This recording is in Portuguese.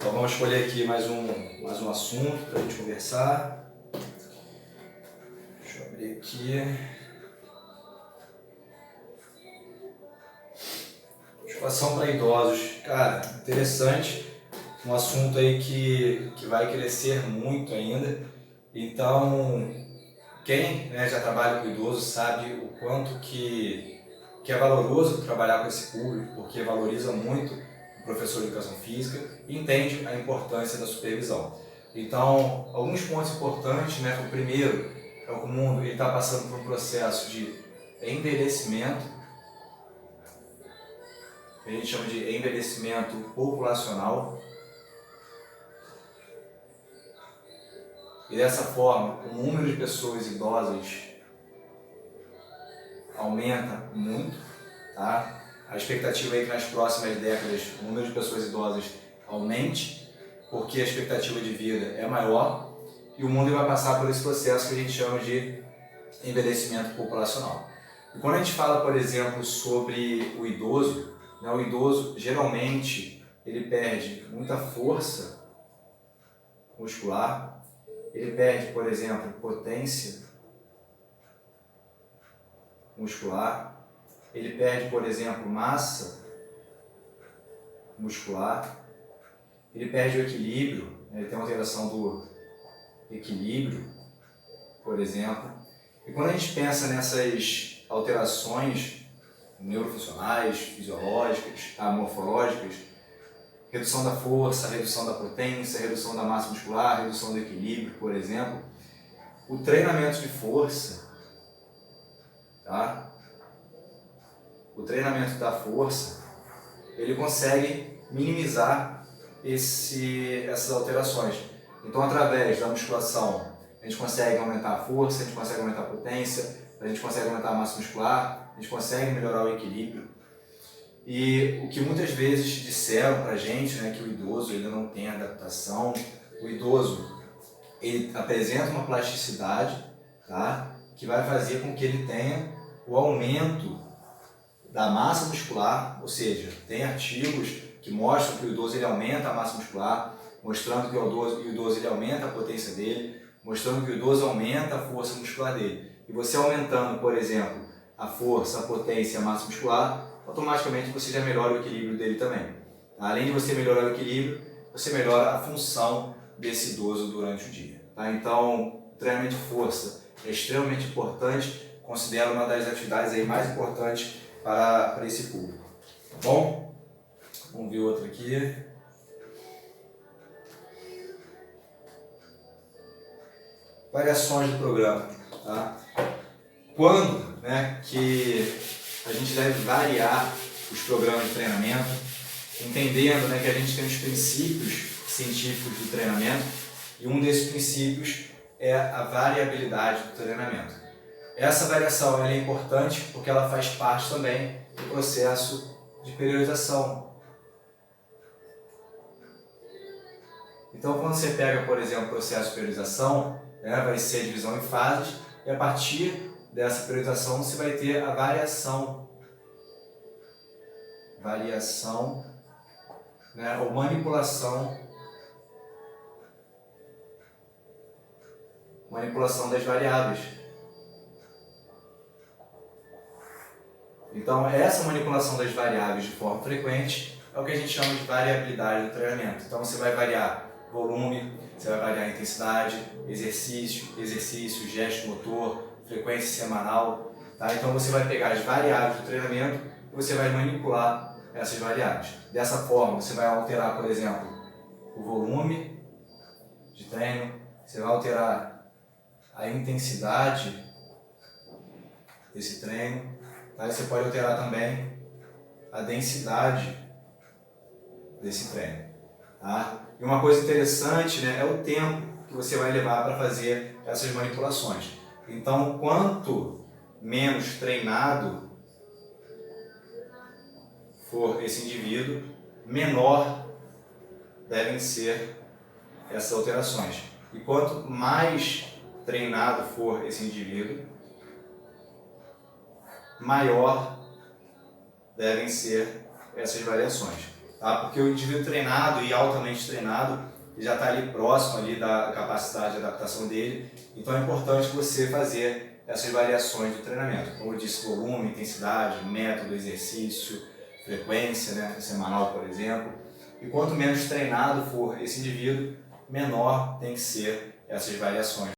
Então vamos escolher aqui mais um assunto para a gente conversar. Deixa eu abrir aqui. Musculação para idosos. Cara, interessante. Um assunto aí que vai crescer muito ainda. Então, quem já trabalha com idoso sabe o quanto que é valoroso trabalhar com esse público, porque valoriza muito o professor de educação física e entende a importância da supervisão. Então, alguns pontos importantes, o primeiro é que o mundo está passando por um processo de envelhecimento, que a gente chama de envelhecimento populacional. E dessa forma, o número de pessoas idosas aumenta muito, tá? A expectativa é que nas próximas décadas o número de pessoas idosas aumente, porque a expectativa de vida é maior e o mundo vai passar por esse processo que a gente chama de envelhecimento populacional. E quando a gente fala, por exemplo, sobre o idoso geralmente ele perde muita força muscular, ele perde, por exemplo, potência muscular, ele perde, por exemplo, massa muscular, ele perde o equilíbrio, ele tem uma alteração do equilíbrio, por exemplo. E quando a gente pensa nessas alterações neurofuncionais, fisiológicas, morfológicas, redução da força, redução da potência, redução da massa muscular, redução do equilíbrio, por exemplo, o treinamento de força, tá? O treinamento da força, ele consegue minimizar essas alterações. Então, através da musculação, a gente consegue aumentar a força, a gente consegue aumentar a potência, a gente consegue aumentar a massa muscular, a gente consegue melhorar o equilíbrio. E o que muitas vezes disseram pra gente, que o idoso ele não tem adaptação, o idoso ele apresenta uma plasticidade, tá? Que vai fazer com que ele tenha o aumento da massa muscular, ou seja, tem artigos que mostram que o idoso ele aumenta a massa muscular, mostrando que o idoso ele aumenta a potência dele, mostrando que o idoso aumenta a força muscular dele. E você aumentando, por exemplo, a força, a potência e a massa muscular, automaticamente você já melhora o equilíbrio dele também. Além de você melhorar o equilíbrio, você melhora a função desse idoso durante o dia. Tá? Então, o treinamento de força é extremamente importante, considero uma das atividades aí mais importantes para esse público. Tá bom? Vamos ver outra aqui. Variações do programa. Tá? Quando que a gente deve variar os programas de treinamento, entendendo que a gente tem os princípios científicos do treinamento e um desses princípios é a variabilidade do treinamento. Essa variação é importante porque ela faz parte também do processo de periodização. Então, quando você pega, por exemplo, o processo de periodização, vai ser a divisão em fases e a partir dessa periodização você vai ter a variação, ou manipulação das variáveis. Então, essa manipulação das variáveis de forma frequente é o que a gente chama de variabilidade do treinamento. Então, você vai variar volume, você vai variar intensidade, exercício, gesto motor, frequência semanal. Tá? Então, você vai pegar as variáveis do treinamento e você vai manipular essas variáveis. Dessa forma, você vai alterar, por exemplo, o volume de treino, você vai alterar a intensidade desse treino. Aí você pode alterar também a densidade desse treino. Tá? E uma coisa interessante é o tempo que você vai levar para fazer essas manipulações. Então, quanto menos treinado for esse indivíduo, menor devem ser essas alterações. E quanto mais treinado for esse indivíduo, maior devem ser essas variações. tá? Porque o indivíduo treinado e altamente treinado ele já está ali próximo ali da capacidade de adaptação dele, então é importante você fazer essas variações do treinamento, como eu disse, volume, intensidade, método, exercício, frequência, né, semanal, por exemplo, e quanto menos treinado for esse indivíduo, menor tem que ser essas variações.